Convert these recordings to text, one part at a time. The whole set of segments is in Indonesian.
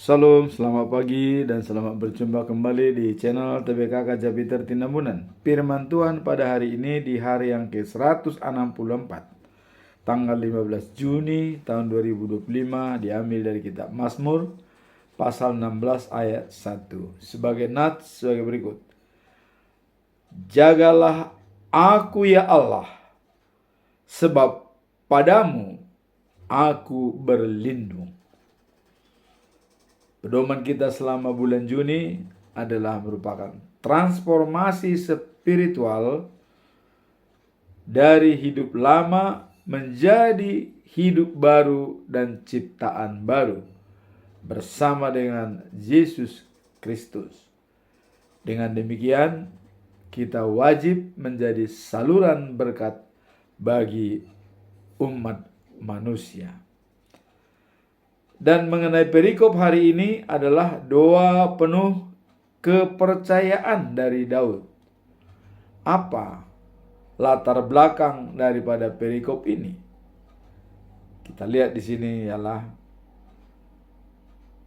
Salam, selamat pagi dan selamat berjumpa kembali di channel TBK Kajapiter Tinambunan. Firman Tuhan pada hari ini di hari yang ke-164, tanggal 15 Juni tahun 2025, diambil dari kitab Mazmur pasal 16 ayat 1. Sebagai nats sebagai berikut. Jagalah aku ya Allah, sebab padamu aku berlindung. Pedoman kita selama bulan Juni adalah merupakan transformasi spiritual dari hidup lama menjadi hidup baru dan ciptaan baru bersama dengan Yesus Kristus. Dengan demikian, kita wajib menjadi saluran berkat bagi umat manusia. Dan mengenai perikop hari ini adalah doa penuh kepercayaan dari Daud. Apa latar belakang daripada perikop ini? Kita lihat di sini ialah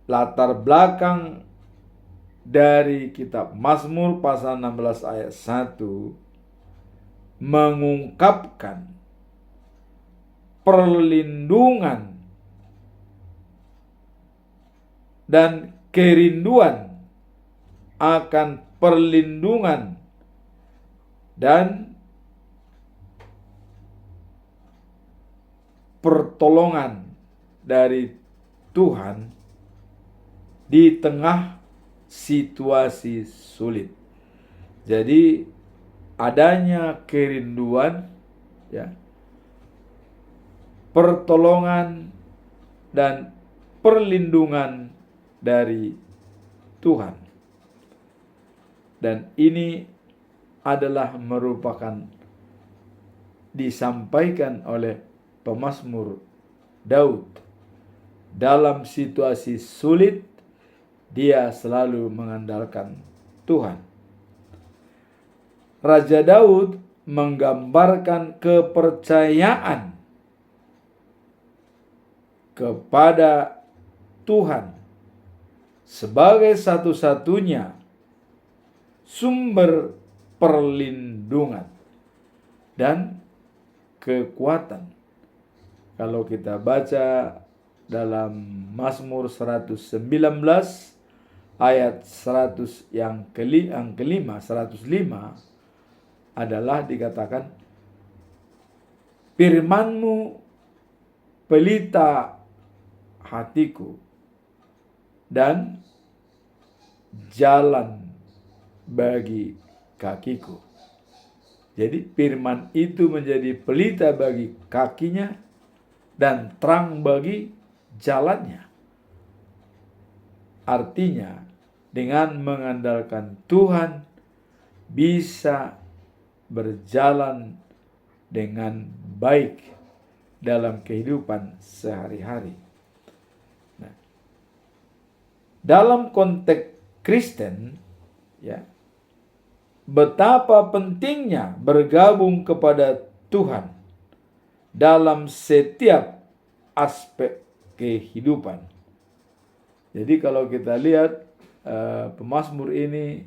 latar belakang dari kitab Mazmur pasal 16 ayat 1 mengungkapkan perlindungan dan kerinduan akan perlindungan dan pertolongan dari Tuhan di tengah situasi sulit. Jadi adanya kerinduan, pertolongan dan perlindungan dari Tuhan. Dan ini adalah merupakan disampaikan oleh pemazmur Daud. Dalam situasi sulit, dia selalu mengandalkan Tuhan. Raja Daud menggambarkan kepercayaan kepada Tuhan sebagai satu-satunya sumber perlindungan dan kekuatan. Kalau kita baca dalam Mazmur 119 ayat 100 yang kelima 105 adalah dikatakan, firman-Mu pelita hatiku dan jalan bagi kakiku. Jadi firman itu menjadi pelita bagi kakinya dan terang bagi jalannya. Artinya dengan mengandalkan Tuhan bisa berjalan dengan baik dalam kehidupan sehari-hari. Dalam konteks Kristen, betapa pentingnya bergabung kepada Tuhan dalam setiap aspek kehidupan. Jadi kalau kita lihat pemazmur ini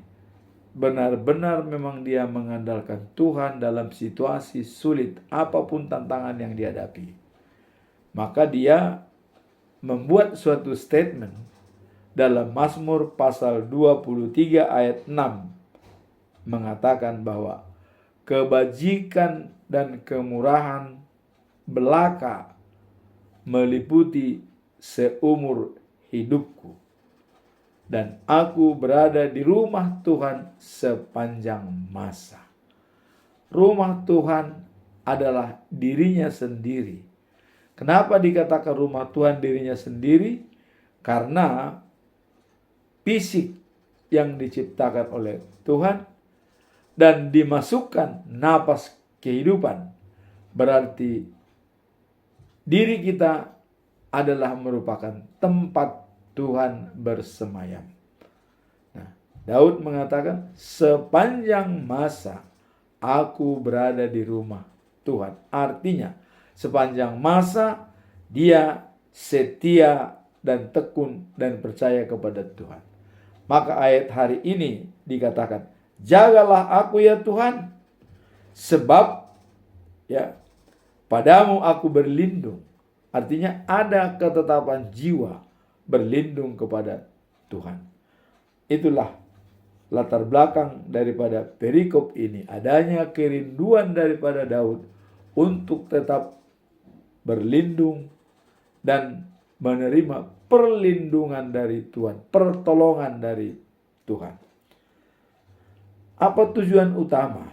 benar-benar memang dia mengandalkan Tuhan dalam situasi sulit apapun tantangan yang dihadapi. Maka dia membuat suatu statement dalam Mazmur pasal 23 ayat 6 mengatakan bahwa kebajikan dan kemurahan belaka meliputi seumur hidupku, dan aku berada di rumah Tuhan sepanjang masa. Rumah Tuhan adalah dirinya sendiri. Kenapa dikatakan rumah Tuhan dirinya sendiri? Karena fisik yang diciptakan oleh Tuhan dan dimasukkan napas kehidupan, berarti diri kita adalah merupakan tempat Tuhan bersemayam. Nah, Daud mengatakan, sepanjang masa aku berada di rumah Tuhan. Artinya sepanjang masa dia setia dan tekun dan percaya kepada Tuhan. Maka ayat hari ini dikatakan, jagalah aku ya Tuhan, sebab ya padamu aku berlindung. Artinya ada ketetapan jiwa berlindung kepada Tuhan. Itulah latar belakang daripada perikop ini. Adanya kerinduan daripada Daud untuk tetap berlindung dan menerima perlindungan dari Tuhan, pertolongan dari Tuhan. Apa tujuan utama?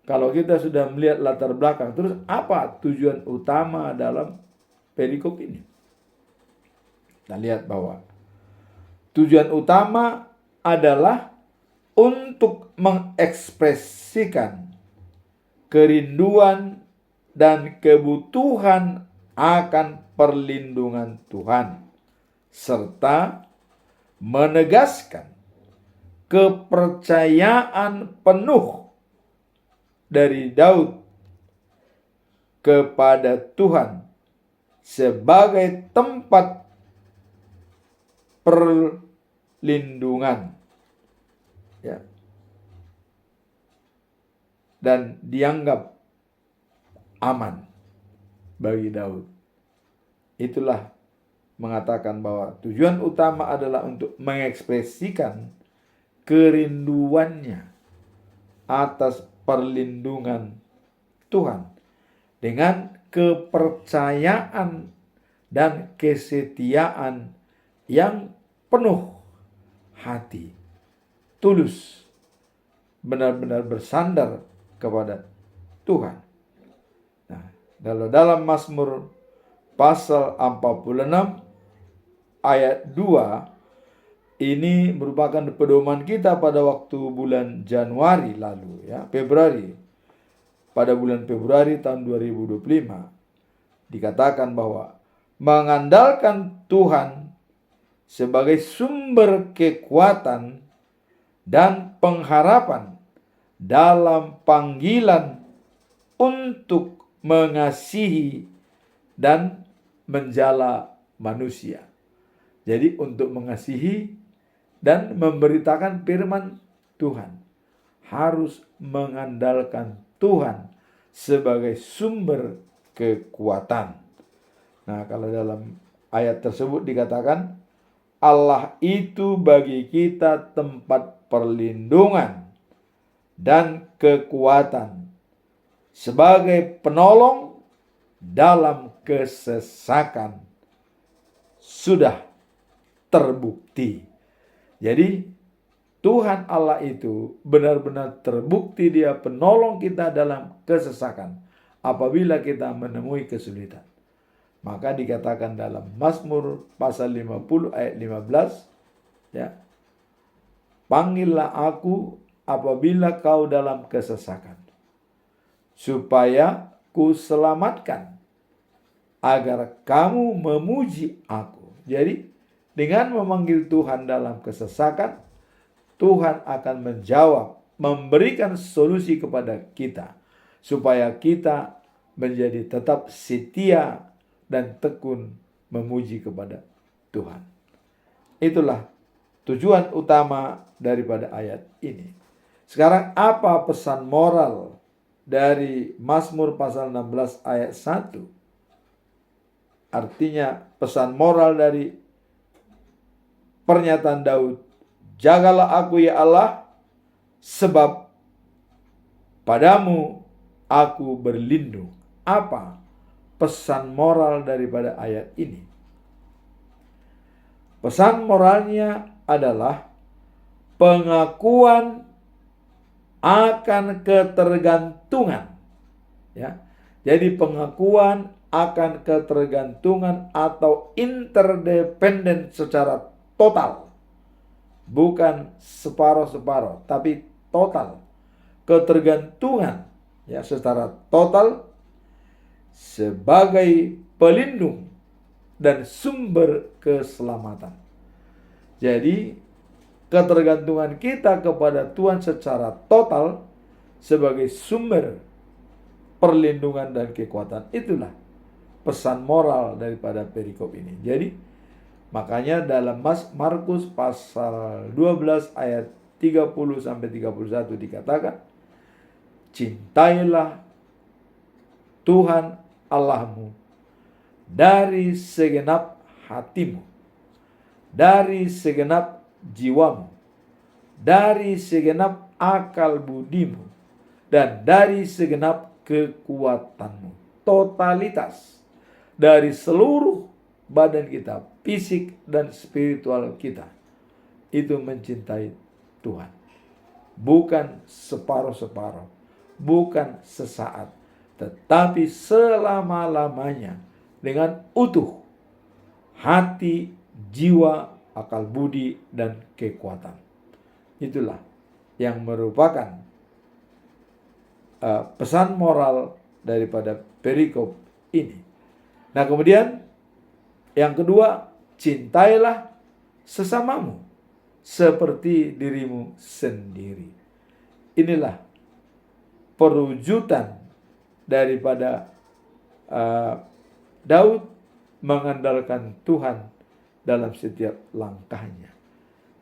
Kalau kita sudah melihat latar belakang, terus apa tujuan utama dalam perikop ini? Kita lihat bahwa tujuan utama adalah untuk mengekspresikan kerinduan dan kebutuhan akan perlindungan Tuhan, serta menegaskan kepercayaan penuh dari Daud kepada Tuhan sebagai tempat perlindungan, ya, dan dianggap aman bagi Daud. Itulah mengatakan bahwa tujuan utama adalah untuk mengekspresikan kerinduannya atas perlindungan Tuhan dengan kepercayaan dan kesetiaan yang penuh hati, tulus, benar-benar bersandar kepada Tuhan. Nah, dalam Mazmur pasal 46 ayat 2 ini merupakan pedoman kita pada waktu bulan Januari lalu, ya, Februari. Pada bulan Februari tahun 2025 dikatakan bahwa mengandalkan Tuhan sebagai sumber kekuatan dan pengharapan dalam panggilan untuk mengasihi dan menjala manusia. Jadi untuk mengasihi dan memberitakan firman Tuhan harus mengandalkan Tuhan sebagai sumber kekuatan. Nah, kalau dalam ayat tersebut dikatakan Allah itu bagi kita tempat perlindungan dan kekuatan sebagai penolong dalam kesesakan sudah terbukti. Jadi Tuhan Allah itu benar-benar terbukti dia penolong kita dalam kesesakan apabila kita menemui kesulitan. Maka dikatakan dalam Mazmur pasal 50 ayat 15, ya, panggillah aku apabila kau dalam kesesakan, supaya ku selamatkan, agar kamu memuji aku. Jadi dengan memanggil Tuhan dalam kesesakan, Tuhan akan menjawab, memberikan solusi kepada kita, supaya kita menjadi tetap setia dan tekun memuji kepada Tuhan. Itulah tujuan utama daripada ayat ini. Sekarang apa pesan moral dari Mazmur pasal 16 ayat 1? Artinya pesan moral dari pernyataan Daud, jagalah aku ya Allah, sebab padamu aku berlindung. Apa pesan moral daripada ayat ini? Pesan moralnya adalah pengakuan akan ketergantungan, ya. Jadi pengakuan akan ketergantungan atau interdependen secara total, bukan separuh-separuh, tapi total. Ketergantungan, ya, secara total sebagai pelindung dan sumber keselamatan. Jadi ketergantungan kita kepada Tuhan secara total sebagai sumber perlindungan dan kekuatan, itulah pesan moral daripada perikop ini. Jadi Makanya dalam Markus pasal 12 ayat 30 sampai 31 dikatakan, cintailah Tuhan Allahmu dari segenap hatimu, dari segenap jiwamu, dari segenap akal budimu, dan dari segenap kekuatanmu. Totalitas dari seluruh badan kita, fisik dan spiritual kita, itu mencintai Tuhan. Bukan separuh-separuh, bukan sesaat, tetapi selama-lamanya dengan utuh hati, jiwa, akal budi, dan kekuatan. Itulah yang merupakan pesan moral daripada perikop ini. Nah, kemudian yang kedua, cintailah sesamamu seperti dirimu sendiri. Inilah perwujudan daripada Daud mengandalkan Tuhan dalam setiap langkahnya.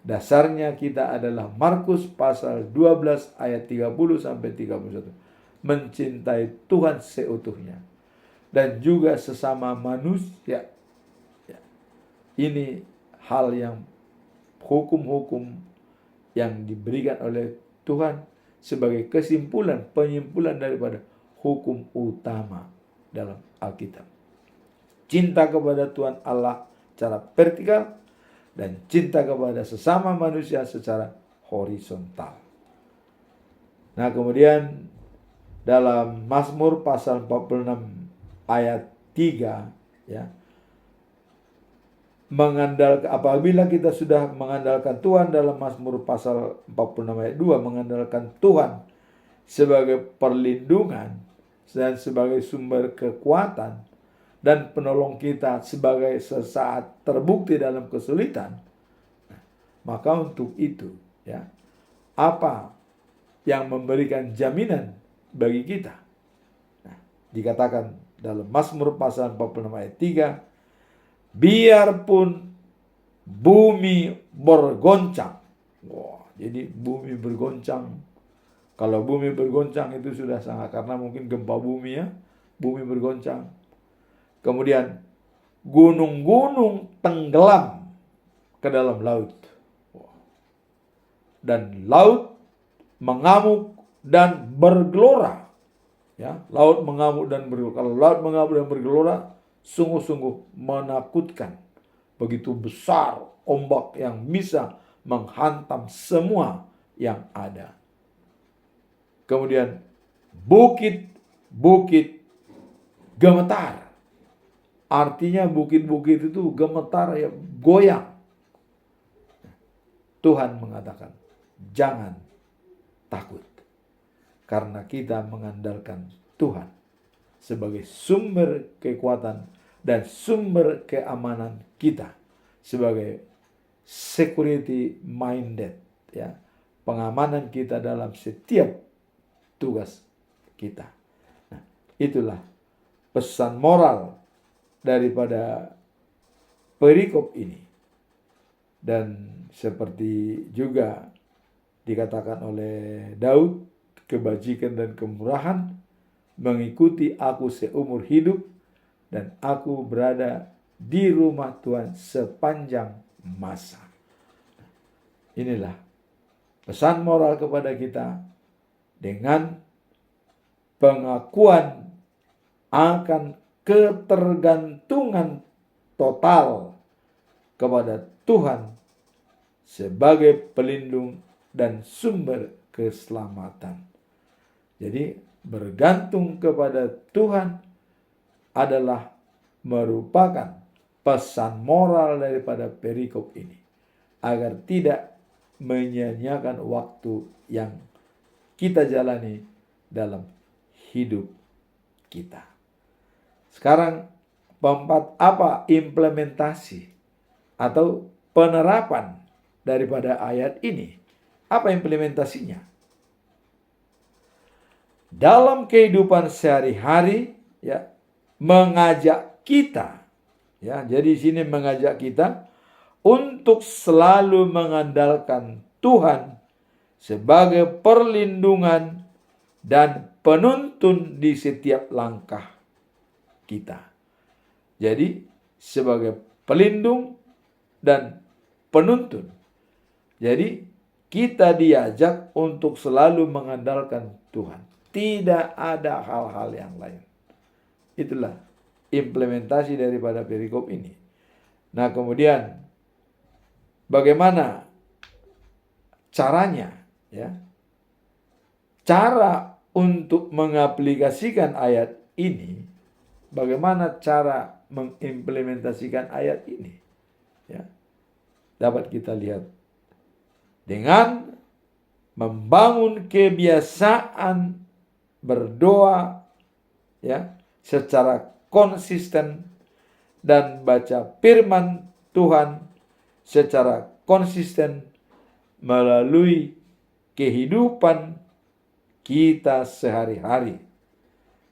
Dasarnya kita adalah Markus pasal 12 ayat 30 sampai 31. Mencintai Tuhan seutuhnya dan juga sesama manusia. Ini hal yang hukum-hukum yang diberikan oleh Tuhan sebagai kesimpulan, penyimpulan daripada hukum utama dalam Alkitab. Cinta kepada Tuhan Allah secara vertikal dan cinta kepada sesama manusia secara horizontal. Nah, kemudian dalam Mazmur pasal 46 ayat 3, ya, apabila kita sudah mengandalkan Tuhan dalam Mazmur pasal 46 ayat 2, mengandalkan Tuhan sebagai perlindungan dan sebagai sumber kekuatan dan penolong kita sebagai sesaat terbukti dalam kesulitan, maka untuk itu, ya, apa yang memberikan jaminan bagi kita? Nah, dikatakan dalam Mazmur pasal 46 ayat 3, biarpun bumi bergoncang. Wah, jadi bumi bergoncang. Kalau bumi bergoncang itu sudah sangat, karena mungkin gempa bumi, ya, bumi bergoncang. Kemudian gunung-gunung tenggelam ke dalam laut. Dan laut mengamuk dan bergelora. Ya, laut mengamuk dan bergelora. Kalau laut mengamuk dan bergelora, sungguh-sungguh menakutkan. Begitu besar ombak yang bisa menghantam semua yang ada. Kemudian bukit-bukit gemetar. Artinya bukit-bukit itu gemetar, ya, goyang. Tuhan mengatakan, jangan takut. Karena kita mengandalkan Tuhan sebagai sumber kekuatan dan sumber keamanan kita, sebagai security minded, ya, pengamanan kita dalam setiap tugas kita. Nah, itulah pesan moral daripada perikop ini. Dan seperti juga dikatakan oleh Daud, kebajikan dan kemurahan mengikuti aku seumur hidup, dan aku berada di rumah Tuhan sepanjang masa. Inilah pesan moral kepada kita dengan pengakuan akan ketergantungan total kepada Tuhan sebagai pelindung dan sumber keselamatan. Jadi bergantung kepada Tuhan adalah merupakan pesan moral daripada perikop ini, agar tidak menyia-nyiakan waktu yang kita jalani dalam hidup kita. Sekarang keempat, apa implementasi atau penerapan daripada ayat ini? Apa implementasinya? Dalam kehidupan sehari-hari, ya, mengajak kita, ya, jadi di sini mengajak kita untuk selalu mengandalkan Tuhan sebagai perlindungan dan penuntun di setiap langkah kita. Jadi sebagai pelindung dan penuntun. Jadi kita diajak untuk selalu mengandalkan Tuhan. Tidak ada hal-hal yang lain. Itulah implementasi daripada perikop ini. Nah, kemudian bagaimana caranya, ya? Cara untuk mengaplikasikan ayat ini, bagaimana cara mengimplementasikan ayat ini, ya? Dapat kita lihat dengan membangun kebiasaan berdoa, ya, secara konsisten dan baca firman Tuhan secara konsisten melalui kehidupan kita sehari-hari,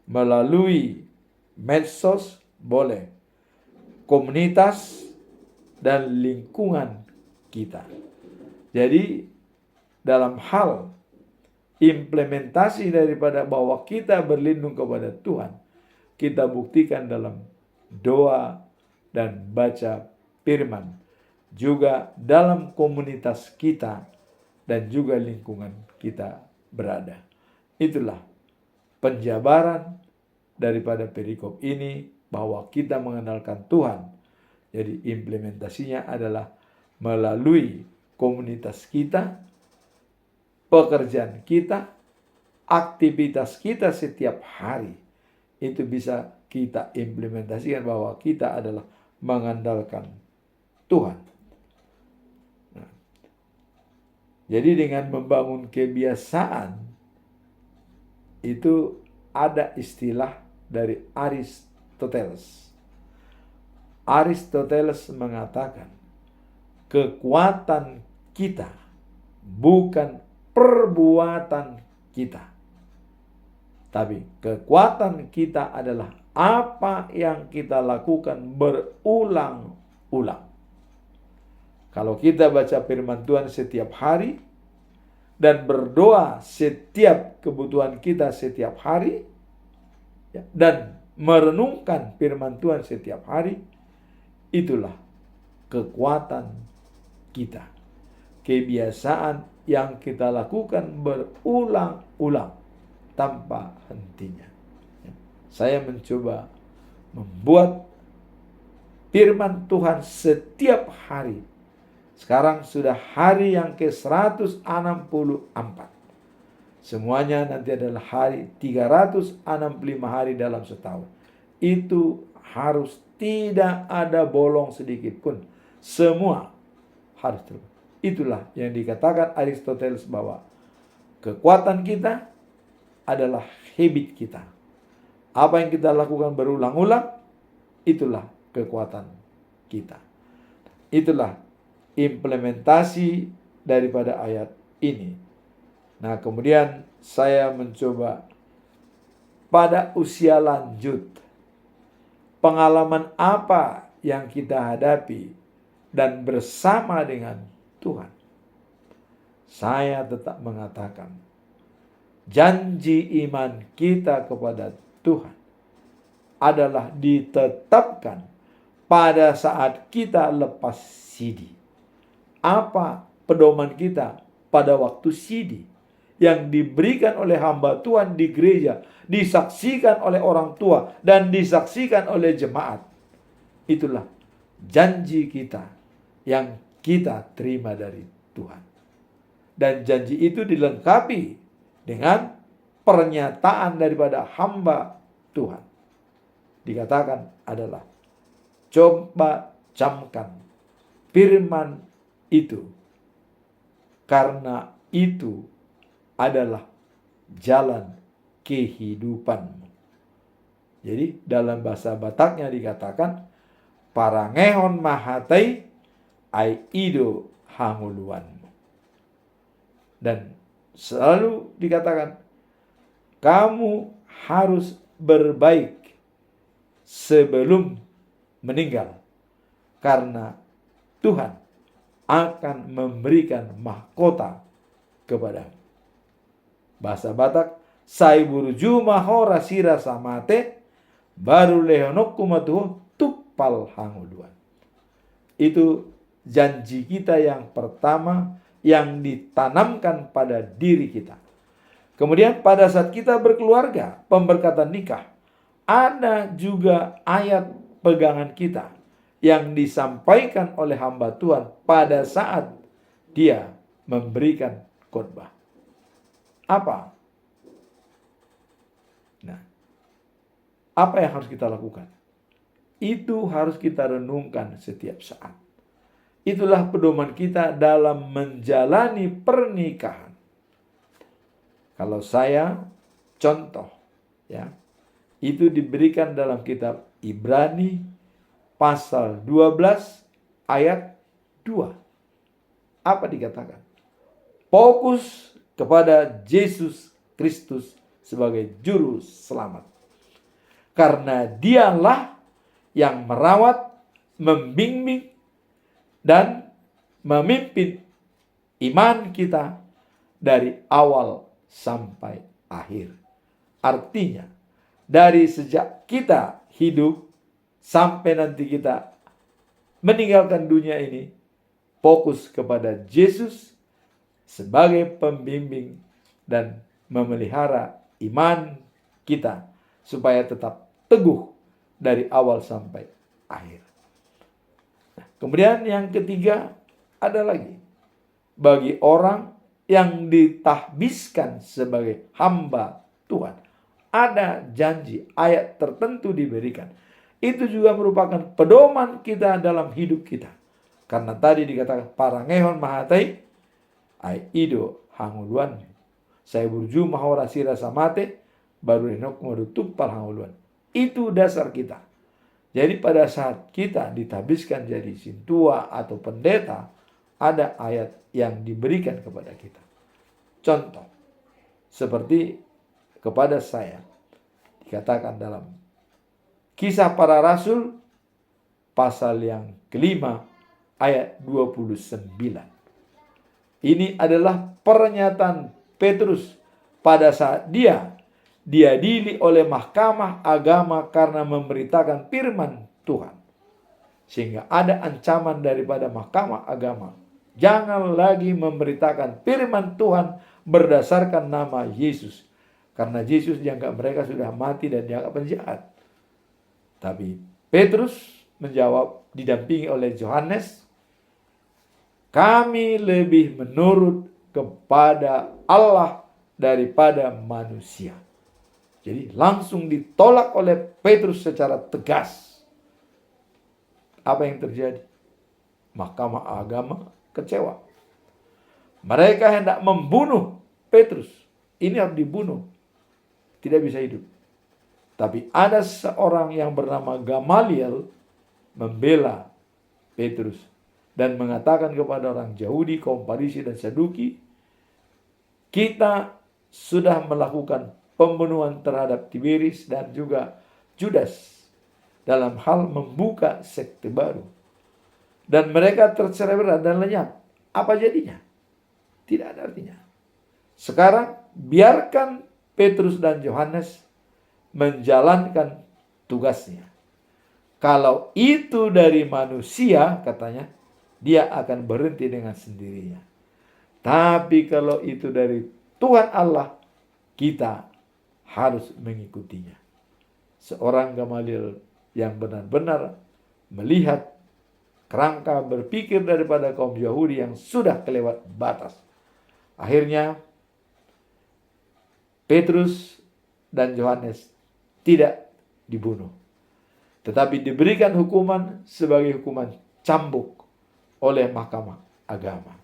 melalui medsos boleh, komunitas dan lingkungan kita. Jadi dalam hal implementasi daripada bahwa kita berlindung kepada Tuhan, kita buktikan dalam doa dan baca firman, juga dalam komunitas kita dan juga lingkungan kita berada. Itulah penjabaran daripada perikop ini, bahwa kita mengandalkan Tuhan. Jadi implementasinya adalah melalui komunitas kita, pekerjaan kita, aktivitas kita setiap hari. Itu bisa kita implementasikan bahwa kita adalah mengandalkan Tuhan. Nah, jadi dengan membangun kebiasaan, itu ada istilah dari Aristoteles. Aristoteles mengatakan, kekuatan kita bukan perbuatan kita, tapi kekuatan kita adalah apa yang kita lakukan berulang-ulang. Kalau kita baca firman Tuhan setiap hari dan berdoa setiap kebutuhan kita setiap hari, ya, dan merenungkan firman Tuhan setiap hari, itulah kekuatan kita. Kebiasaan yang kita lakukan berulang-ulang tanpa hentinya. Saya mencoba membuat firman Tuhan setiap hari. Sekarang sudah hari yang ke-164. Semuanya nanti adalah hari 365 hari dalam setahun. Itu harus tidak ada bolong sedikit pun. Semua harus terus. Itulah yang dikatakan Aristoteles, bahwa kekuatan kita adalah habit kita. Apa yang kita lakukan berulang-ulang, itulah kekuatan kita. Itulah implementasi daripada ayat ini. Nah, kemudian saya mencoba pada usia lanjut, pengalaman apa yang kita hadapi dan bersama dengan Tuhan. Saya tetap mengatakan, janji iman kita kepada Tuhan adalah ditetapkan pada saat kita lepas sidi. Apa pedoman kita pada waktu sidi yang diberikan oleh hamba Tuhan di gereja, disaksikan oleh orang tua dan disaksikan oleh jemaat? Itulah janji kita yang kita terima dari Tuhan. Dan janji itu dilengkapi dengan pernyataan daripada hamba Tuhan. Dikatakan adalah, coba camkan firman itu, karena itu adalah jalan kehidupanmu. Jadi dalam bahasa Bataknya dikatakan, parangehon mahatai ai ido hanguluan. Dan selalu dikatakan, kamu harus berbaik sebelum meninggal, karena Tuhan akan memberikan mahkota kepadamu. Bahasa Batak, sai buruju mahora sira samate, baru leonok kumatuh tupal hanguluan. Itu janji kita yang pertama yang ditanamkan pada diri kita. Kemudian pada saat kita berkeluarga, pemberkatan nikah, ada juga ayat pegangan kita yang disampaikan oleh hamba Tuhan pada saat dia memberikan khotbah. Apa? Nah, apa yang harus kita lakukan? Itu harus kita renungkan setiap saat. Itulah pedoman kita dalam menjalani pernikahan. Kalau saya contoh, ya, itu diberikan dalam kitab Ibrani pasal 12 ayat 2. Apa dikatakan? Fokus kepada Yesus Kristus sebagai juru selamat. Karena dialah yang merawat, membimbing, dan memimpin iman kita dari awal sampai akhir. Artinya, dari sejak kita hidup sampai nanti kita meninggalkan dunia ini, fokus kepada Yesus sebagai pembimbing dan memelihara iman kita supaya tetap teguh dari awal sampai akhir. Nah, kemudian yang ketiga ada lagi, bagi orang yang ditahbiskan sebagai hamba Tuhan, ada janji, ayat tertentu diberikan. Itu juga merupakan pedoman kita dalam hidup kita. Karena tadi dikatakan parangehon mahatai ai ido hanguluan, saya burju mahora sira samate, baru enok merutupal hanguluan. Itu dasar kita. Jadi pada saat kita ditahbiskan jadi sintua atau pendeta, ada ayat yang diberikan kepada kita. Contoh, seperti kepada saya, dikatakan dalam Kisah Para Rasul, pasal yang kelima, ayat 29. Ini adalah pernyataan Petrus pada saat dia diadili oleh mahkamah agama karena memberitakan firman Tuhan. Sehingga ada ancaman daripada mahkamah agama. Jangan lagi memberitakan firman Tuhan berdasarkan nama Yesus. Karena Yesus dianggap mereka sudah mati dan dianggap penjahat. Tapi Petrus menjawab didampingi oleh Yohanes, kami lebih menurut kepada Allah daripada manusia. Jadi langsung ditolak oleh Petrus secara tegas. Apa yang terjadi? Mahkamah agama kecewa. Mereka hendak membunuh Petrus. Ini harus dibunuh. Tidak bisa hidup. Tapi ada seorang yang bernama Gamaliel membela Petrus dan mengatakan kepada orang Yahudi, kaum Farisi dan Saduki, kita sudah melakukan pembunuhan terhadap Tiberius dan juga Judas dalam hal membuka sekte baru. Dan mereka tercerai berai dan lenyap. Apa jadinya? Tidak ada artinya. Sekarang biarkan Petrus dan Yohanes menjalankan tugasnya. Kalau itu dari manusia, katanya, dia akan berhenti dengan sendirinya. Tapi kalau itu dari Tuhan Allah, kita harus mengikutinya. Seorang Gamaliel yang benar-benar melihat kerangka berpikir daripada kaum Yahudi yang sudah kelewat batas. Akhirnya Petrus dan Yohanes tidak dibunuh, tetapi diberikan hukuman sebagai hukuman cambuk oleh mahkamah agama.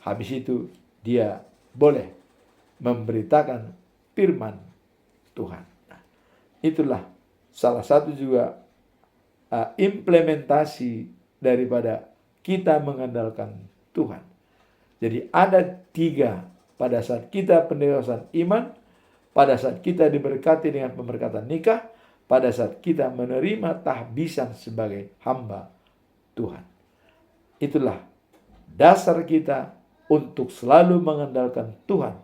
Habis itu dia boleh memberitakan firman Tuhan. Nah, itulah salah satu juga implementasi daripada kita mengandalkan Tuhan. Jadi ada 3 pada saat kita pendewasaan iman, pada saat kita diberkati dengan pemberkatan nikah, pada saat kita menerima tahbisan sebagai hamba Tuhan. Itulah dasar kita untuk selalu mengandalkan Tuhan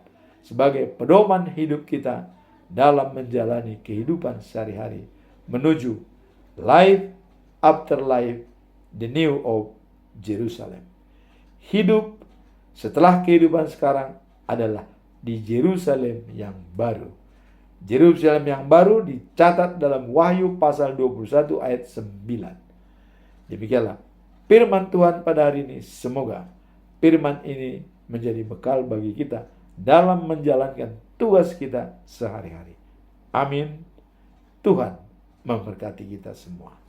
sebagai pedoman hidup kita dalam menjalani kehidupan sehari-hari menuju life after life, the new of Jerusalem. Hidup setelah kehidupan sekarang adalah di Yerusalem yang baru. Yerusalem yang baru dicatat dalam Wahyu pasal 21 ayat 9. Demikianlah firman Tuhan pada hari ini. Semoga firman ini menjadi bekal bagi kita dalam menjalankan tugas kita sehari-hari. Amin. Tuhan memberkati kita semua.